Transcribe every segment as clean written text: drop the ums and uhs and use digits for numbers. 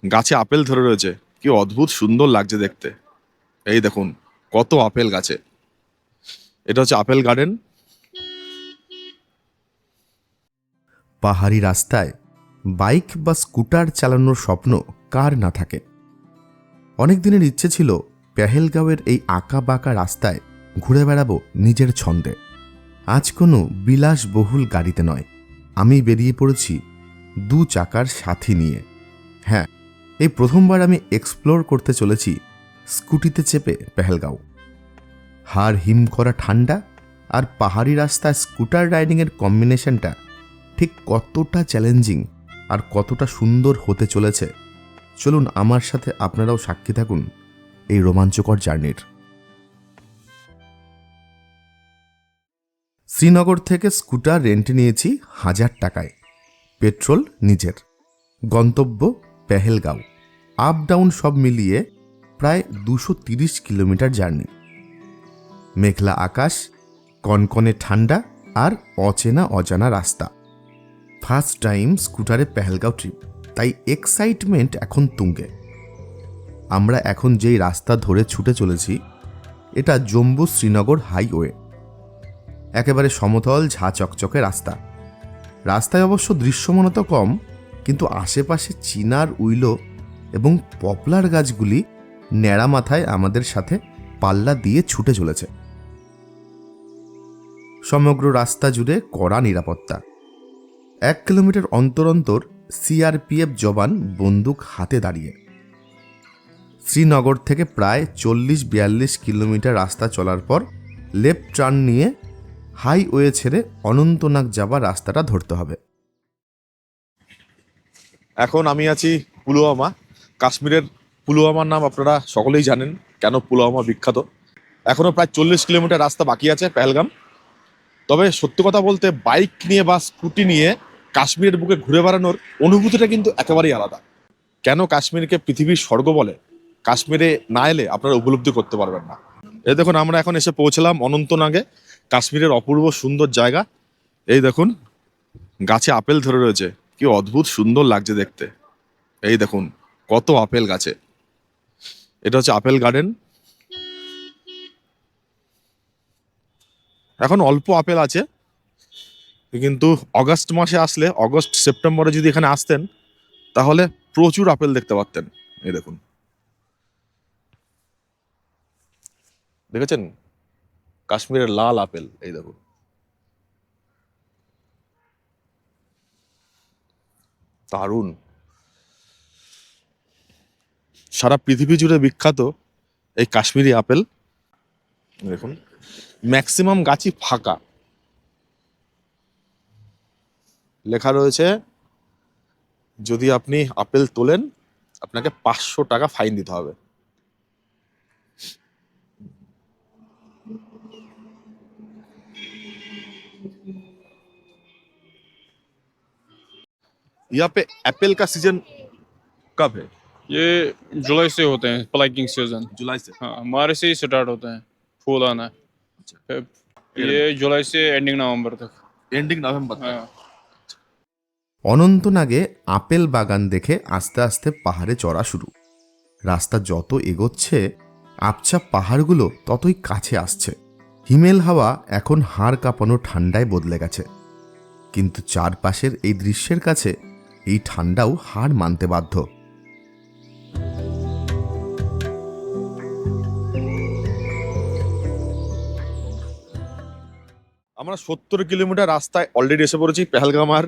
গাছে আপেল ধরে রয়েছে, কি অদ্ভুত সুন্দর লাগছে দেখতে। এই দেখুন কত আপেল গাছে। এটা হচ্ছে আপেল গার্ডেন। পাহাড়ি রাস্তায় বাইক বা স্কুটার চালানোর স্বপ্ন কার না থাকে। অনেক দিনের ইচ্ছে ছিল পেহেলগাঁওয়ের এই আঁকা বাঁকা রাস্তায় ঘুরে বেড়াবো নিজের ছন্দে। আজ কোনো বিলাসবহুল গাড়িতে নয়, আমি বেরিয়ে পড়েছি দু চাকার সাথী নিয়ে। হ্যাঁ, এই প্রথমবার আমি এক্সপ্লোর করতে চলেছি স্কুটিতে চেপে পেহেলগাঁও। হাড় হিম করা ঠান্ডা আর পাহাড়ি রাস্তায় স্কুটার রাইডিংয়ের কম্বিনেশনটা ঠিক কতটা চ্যালেঞ্জিং আর কতটা সুন্দর হতে চলেছে, চলুন আমার সাথে আপনারাও সাক্ষী থাকুন এই রোমাঞ্চকর জার্নির। শ্রীনগর থেকে স্কুটার রেন্টে নিয়েছি 1000 টাকায়, পেট্রোল নিজের। গন্তব্য পেহেলগাঁও। আপ ডাউন সব মিলিয়ে প্রায় 230 কিলোমিটার জার্নি। মেঘলা আকাশ, কনকনে ঠান্ডা আর অচেনা অজানা রাস্তা। ফার্স্ট টাইম স্কুটারে পেহেলগাঁও ট্রিপ, তাই এক্সাইটমেন্ট এখন তুঙ্গে। আমরা এখন যেই রাস্তা ধরে ছুটে চলেছি এটা জম্মু শ্রীনগর হাইওয়ে। একেবারে সমতল ঝা চকচকে রাস্তা। রাস্তায় অবশ্য দৃশ্যমানতা কম, কিন্তু আশেপাশে চিনার উইলো এবং পপলার গাছগুলি ন্যাড়া মাথায় আমাদের সাথে পাল্লা দিয়ে ছুটে চলেছে। সমগ্র রাস্তা জুড়ে কড়া নিরাপত্তা। 1 কিলোমিটার অন্তর অন্তর সিআরপিএফ জওয়ান বন্দুক হাতে দাঁড়িয়ে। শ্রীনগর থেকে প্রায় 40-42 কিলোমিটার রাস্তা চলার পর লেফট টার্ন নিয়ে হাইওয়ে ছেড়ে অনন্তনাগ যাবার রাস্তাটা ধরতে হবে। এখন আমি আছি পুলওয়ামা। কাশ্মীরের পুলওয়ামার নাম আপনারা সকলেই জানেন, কেন পুলওয়ামা বিখ্যাত। এখনো প্রায় 40 কিলোমিটার রাস্তা বাকি আছে পেহেলগাম। তবে সত্যি কথা বলতে বাইক নিয়ে বা স্কুটি নিয়ে কাশ্মীরের বুকে ঘুরে বেড়ানোর অনুভূতিটা কিন্তু একেবারেই আলাদা। কেন কাশ্মীরকে পৃথিবীর স্বর্গ বলে, কাশ্মীরে না এলে আপনারা উপলব্ধি করতে পারবেন না। এই দেখুন আমরা এখন এসে পৌঁছলাম অনন্তনাগে, কাশ্মীরের অপূর্ব সুন্দর জায়গা। এই দেখুন গাছে আপেল ধরে রয়েছে, কি অদ্ভুত সুন্দর লাগছে দেখতে। এই দেখুন কত আপেল গাছে। এটা হচ্ছে আপেল গার্ডেন। এখন অল্প আপেল আছে, কিন্তু অগাস্ট মাসে আসলে, অগস্ট সেপ্টেম্বরে যদি এখানে আসতেন তাহলে প্রচুর আপেল দেখতে পারতেন। এই দেখুন, দেখেছেন কাশ্মীরের লাল আপেল। এই দেখুন দারুণ। সারা পৃথিবী জুড়ে বিখ্যাত এই কাশ্মীরি আপেল। দেখুন ম্যাক্সিমাম গাছই ফাঁকা। লেখা রয়েছে যদি আপনি আপেল তোলেন আপনাকে 500 টাকা ফাইন দিতে হবে। यहाँ पे एप्पल का सीजन कब है? ये जुलाई से होते हैं, प्लगिंग सीजन। जुलाई से। हाँ, हमारे से ही स्टार्ट होते हैं फूल आना। अच्छा, फिर ये जुलाई से एंडिंग नवंबर तक। एंडिंग नवंबर तक। हाँ। অনন্তনাগে আপেল বাগান দেখে আস্তে আস্তে পাহাড়ে চড়া শুরু। রাস্তা যত এগোচ্ছে আবছা পাহাড়গুলো ততই কাছে আসছে। হিমেল হাওয়া এখন হাড় কাঁপানো ঠান্ডায় বদলে গেছে, কিন্তু চারপাশের এই দৃশ্যের কাছে এই ঠান্ডাও হার মানতে বাধ্য। আমরা 70 কিলোমিটার রাস্তায় অলরেডি এসে পড়েছি। পেহেলগাম আর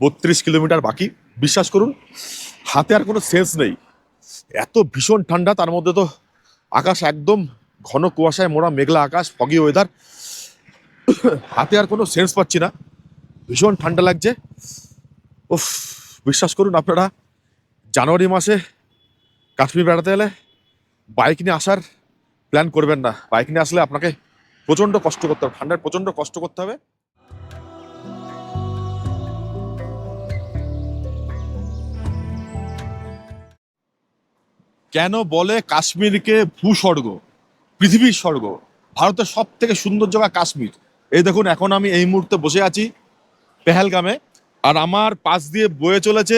32 কিলোমিটার বাকি। বিশ্বাস করুন হাতে আর কোনো সেন্স নেই, এত ভীষণ ঠান্ডা। তার মধ্যে তো আকাশ একদম ঘন কুয়াশায় মোড়া, মেঘলা আকাশ, ফগি ওয়েদার। হাতে আর কোনো সেন্স পাচ্ছি না, ভীষণ ঠান্ডা লাগছে। উফ, বিশ্বাস করুন আপনারা জানুয়ারি মাসে কাশ্মীর বেড়াতে এলে বাইক নিয়ে আসার প্ল্যান করবেন না। বাইক নিয়ে আসলে আপনাকে প্রচন্ড কষ্ট করতে হবে, ঠান্ডায় প্রচন্ড কষ্ট করতে হবে। কেন বলে কাশ্মীরকে ভূস্বর্গ, পৃথিবীর স্বর্গ, ভারতের সব থেকে সুন্দর জায়গা কাশ্মীর। এই দেখুন এখন আমি এই মুহূর্তে বসে আছি পেহেলগামে, আর আমার পাশ দিয়ে বয়ে চলেছে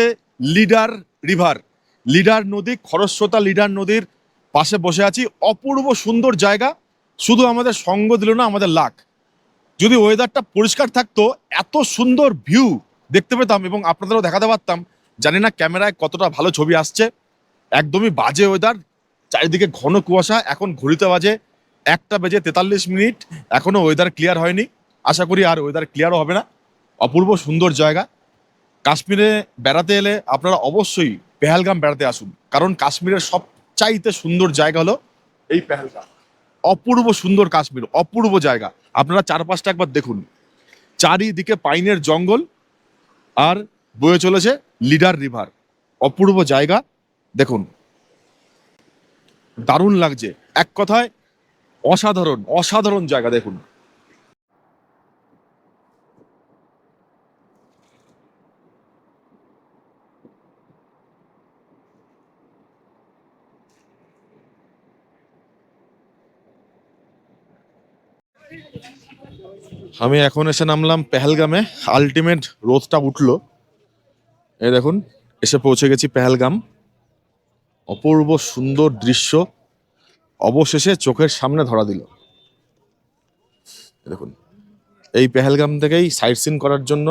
লিডার রিভার। লিডার নদী, খরস্রোতা লিডার নদীর পাশে বসে আছি। অপূর্ব সুন্দর জায়গা, শুধু আমাদের সঙ্গ দিল না আমাদের লাক। যদি ওয়েদারটা পরিষ্কার থাকতো এত সুন্দর ভিউ দেখতে পেতাম এবং আপনাদেরও দেখাতে পারতাম। জানি না ক্যামেরায় কতটা ভালো ছবি আসছে। একদমই বাজে ওয়েদার, চারিদিকে ঘন কুয়াশা। এখন ঘড়িতে বাজে 1:43, এখনো ওয়েদার ক্লিয়ার হয়নি। আশা করি আর ওয়েদার ক্লিয়ারও হবে না। অপূর্ব সুন্দর জায়গা। কাশ্মীরে বেড়াতে এলে আপনারা অবশ্যই পেহেলগাম বেড়াতে আসুন, কারণ কাশ্মীরের সবচাইতে সুন্দর জায়গা হলো এই পেহেলগাম। অপূর্ব সুন্দর কাশ্মীর, অপূর্ব জায়গা। আপনারা চারপাশটা একবার দেখুন, চারিদিকে পাইনের জঙ্গল আর বয়ে চলেছে লিডার রিভার। অপূর্ব জায়গা, দেখুন দারুণ লাগছে। এক কথায় অসাধারণ, অসাধারণ জায়গা। দেখুন আমি এখন এসে নামলাম পেহেলগামে। আলটিমেট রোদটা উঠলো, এই দেখুন এসে পৌঁছে গেছি পেহেলগাম। অপূর্ব সুন্দর দৃশ্য অবশেষে চোখের সামনে ধরা দিল। দেখুন, এই পেহেলগাম থেকেই সাইট সিন করার জন্য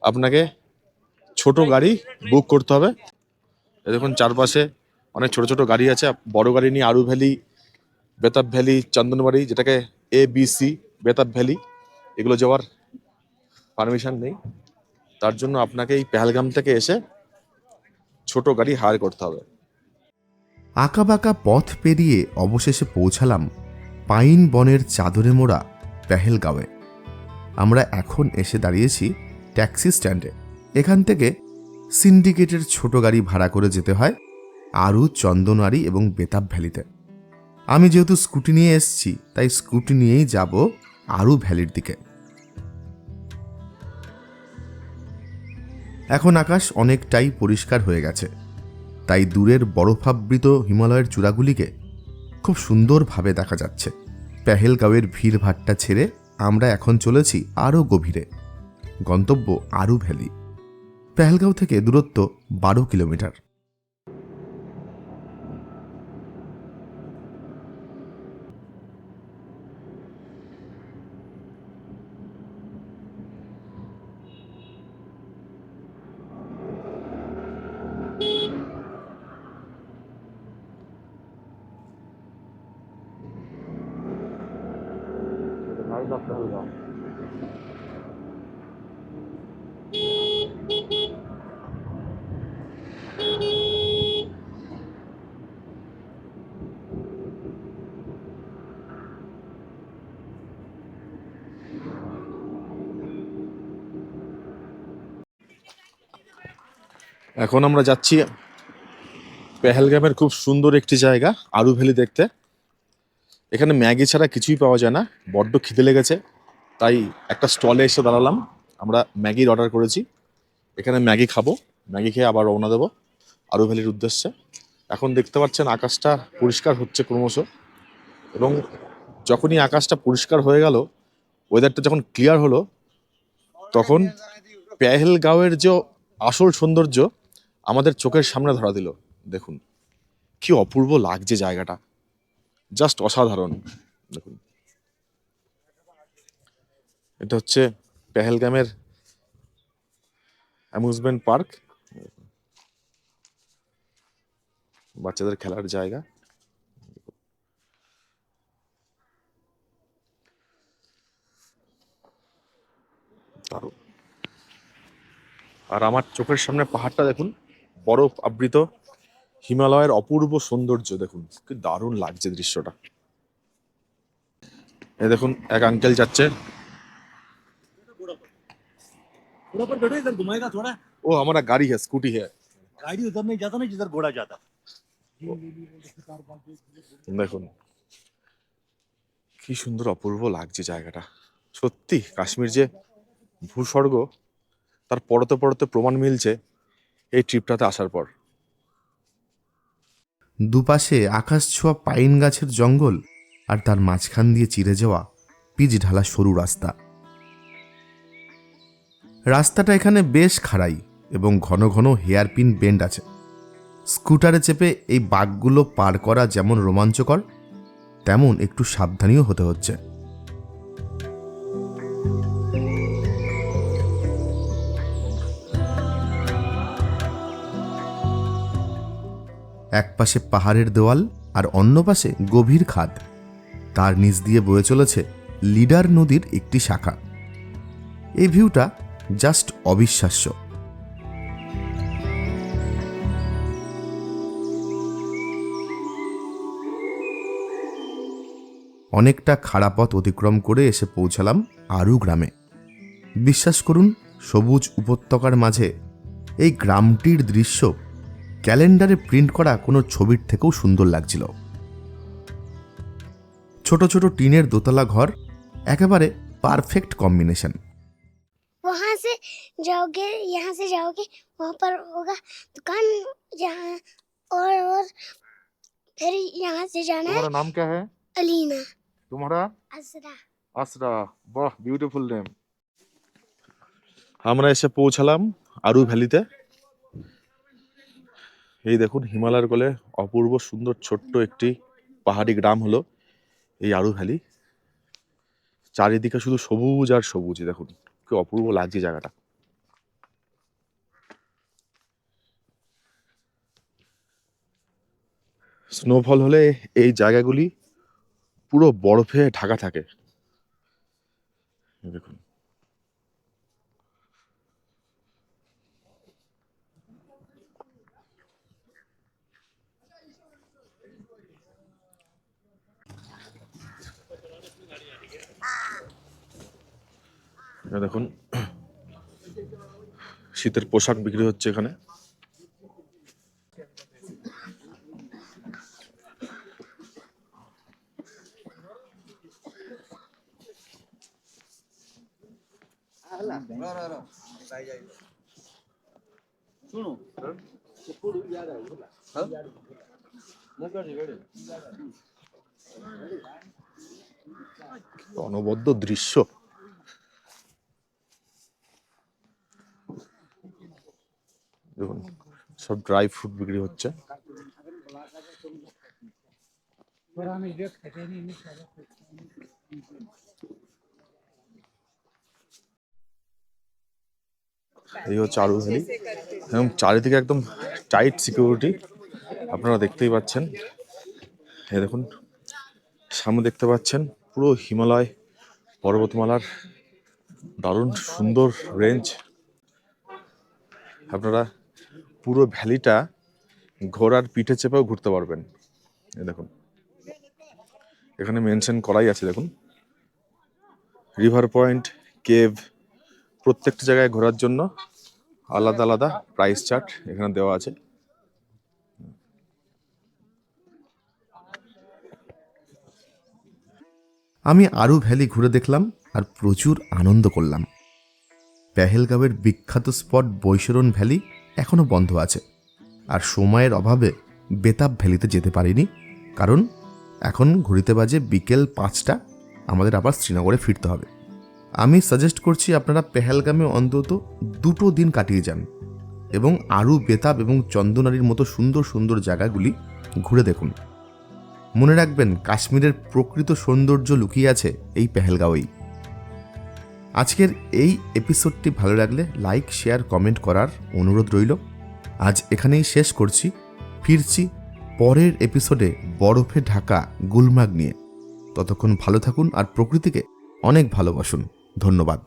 আপনাকে ছোট গাড়ি বুক করতে হবে। এই দেখুন চারপাশে অনেক ছোট ছোট গাড়ি আছে। বড় গাড়ি নিয়ে আরু ভ্যালি, বেতাব ভ্যালি, চন্দনবাড়ি, যেটাকে ABC বেতাব ভ্যালি, এগুলো যাওয়ার পারমিশন নেই। তার জন্য আপনাকে এই পেহেলগাম থেকে এসে ছোট গাড়ি হায়ার করতে হবে। আঁকাবাঁকা পথ পেরিয়ে অবশেষে পৌঁছালাম পাইন বনের চাদরে মোড়া পেহেলগাঁওয়ে। আমরা এখন এসে দাঁড়িয়েছি ট্যাক্সি স্ট্যান্ডে। এখান থেকে সিন্ডিকেটের ছোট গাড়ি ভাড়া করে যেতে হয় আরু, চন্দনওয়ারি এবং বেতাব ভ্যালিতে। আমি যেহেতু স্কুটি নিয়ে এসেছি, তাই স্কুটি নিয়েই যাব আরু ভ্যালির দিকে। এখন আকাশ অনেকটাই পরিষ্কার হয়ে গেছে, তাই দূরের বরফাবৃত হিমালয়ের চূড়াগুলিকে খুব সুন্দরভাবে দেখা যাচ্ছে। পেহেলগাঁওয়ের ভিড়ভাট্টা ছেড়ে আমরা এখন চলেছি আরও গভীরে, গন্তব্য আরু ভ্যালি। পেহেলগাঁও থেকে দূরত্ব 12 কিলোমিটার। এখন আমরা যাচ্ছি পেহেলগামের খুব সুন্দর একটি জায়গা আরু ভ্যালি দেখতে। এখানে ম্যাগি ছাড়া কিছুই পাওয়া যায় না। বড্ড খিদে লেগেছে, তাই একটা স্টলে এসে দাঁড়ালাম। আমরা ম্যাগির অর্ডার করেছি। এখানে ম্যাগি খাবো, ম্যাগি খেয়ে আবার রওনা দেবো আরু ভ্যালির উদ্দেশ্যে। এখন দেখতে পাচ্ছেন আকাশটা পরিষ্কার হচ্ছে ক্রমশ, এবং যখনই আকাশটা পরিষ্কার হয়ে গেল, ওয়েদারটা যখন ক্লিয়ার হলো, তখন পেহেলগাঁওয়ের যে আসল সৌন্দর্য আমাদের চোখের সামনে ধরা দিল। দেখুন কি অপূর্ব লাগছে জায়গাটা, জাস্ট অসাধারণ। দেখুন এটা হচ্ছে পেহেলগামের অ্যামিউজমেন্ট পার্ক, বাচ্চাদের খেলার জায়গা। দারুণ। আর আমার চোখের সামনে পাহাড়টা দেখুন, বরফ আবৃত হিমালয়ের অপূর্ব সৌন্দর্য। দেখুন কি দারুণ লাগছে দৃশ্যটা। এই দেখুন এক আঙ্কেল যাচ্ছে। घोड़ा पर बैठो, इधर घुमाएगा थोड़ा। ও हमारा गाड़ी है, स्कूटी है। गाड़ी उधर नहीं जाता ना जिधर घोड़ा जाता। দেখুন কি সুন্দর অপূর্ব লাগছে জায়গাটা। সত্যি কাশ্মীর যে ভূস্বর্গ, তার পরতে পরতে প্রমাণ মিলছে এই ট্রিপটাতে আসার পর। দুপাশে আকাশ ছোঁয়া পাইন গাছের জঙ্গল, আর তার মাঝখান দিয়ে চিরে যাওয়া পিচ ঢালা সরু রাস্তা। রাস্তাটা এখানে বেশ খাড়াই এবং ঘন ঘন হেয়ারপিন বেন্ড আছে। স্কুটারে চেপে এই বাঘগুলো পার করা যেমন রোমাঞ্চকর, তেমন একটু সাবধানীও হতে হচ্ছে। এক পাশে পাহাড়ের দেওয়াল আর অন্য পাশে গভীর খাদ, তার নিচ দিয়ে বয়ে চলেছে লিডার নদীর একটি শাখা। এই ভিউটা জাস্ট অবিশ্বাস্য। অনেকটা খাড়া পথ অতিক্রম করে এসে পৌঁছালাম আরু গ্রামে। বিশ্বাস করুন, সবুজ উপত্যকার মাঝে এই গ্রামটির দৃশ্য ক্যালেন্ডারে প্রিন্ট করা কোনো ছবির থেকেও সুন্দর লাগছিল। ছোট ছোট টিনের দোতলা ঘর, একেবারে পারফেক্ট কম্বিনেশন। वहां से जाओगे, यहाँ से जाओगे, वहां पर होगा दुकान, यहाँ और फिर यहाँ से जाना है। নাম क्या है अलीना तुम्हारा? असरा। আসরা, বাহ, বিউটিফুল নেম। আমরা এসে পৌঁছালাম আরু ভ্যালিতে। এই দেখুন, হিমালয়ের কোলে অপূর্ব সুন্দর ছোট্ট একটি পাহাড়ি গ্রাম হলো এই আরু ভ্যালি। চারিদিকে শুধু সবুজ আর সবুজ। দেখুন কি অপূর্ব লাগছে জায়গাটা। স্নোফল হলে এই জায়গাগুলি পুরো বরফে ঢাকা থাকে। দেখুন, দেখুন শীতের পোশাক বিক্রি হচ্ছে এখানে। অনবদ্য দৃশ্য। দেখুন, সব ড্রাই ফ্রুট বিক্রি হচ্ছে। এই হচ্ছে আরু ভ্যালি। এবং চারিদিকে একদম টাইট সিকিউরিটি, আপনারা দেখতেই পাচ্ছেন। এই দেখুন, সামনে দেখতে পাচ্ছেন পুরো হিমালয় পর্বতমালার দারুণ সুন্দর রেঞ্জ। আপনারা পুরো ভ্যালিটা ঘোড়ার পিঠে চেপেও ঘুরতে পারবেন। এই দেখুন, এখানে মেনশন করাই আছে। দেখুন, রিভার পয়েন্ট, কেভ, প্রত্যেকটা জায়গায় ঘোরার জন্য আলাদা আলাদা প্রাইস চার্ট এখানে দেওয়া আছে। আমি আরু ভ্যালি ঘুরে দেখলাম আর প্রচুর আনন্দ করলাম। পেহেলগাঁওয়ের বিখ্যাত স্পট বৈশরণ ভ্যালি এখনও বন্ধ আছে, আর সময়ের অভাবে বেতাব ভ্যালিতে যেতে পারিনি, কারণ এখন ঘড়িতে বাজে বিকেল 5টা, আমাদের আবার শ্রীনগরে ফিরতে হবে। আমি সাজেস্ট করছি আপনারা পেহেলগামে অন্তত 2 দিন কাটিয়ে যান এবং আরু, বেতাব এবং চন্দনারির মতো সুন্দর সুন্দর জায়গাগুলি ঘুরে দেখুন। মনে রাখবেন, কাশ্মীরের প্রকৃত সৌন্দর্য লুকিয়ে আছে এই পেহেলগাঁওয়েই। আজকের এই এপিসোডটি ভালো লাগলে লাইক, শেয়ার, কমেন্ট করার অনুরোধ রইল। আজ এখানেই শেষ করছি। ফিরছি পরের এপিসোডে বরফে ঢাকা গুলমার্গ নিয়ে। ততক্ষণ ভালো থাকুন আর প্রকৃতিকে অনেক ভালোবাসুন। ধন্যবাদ।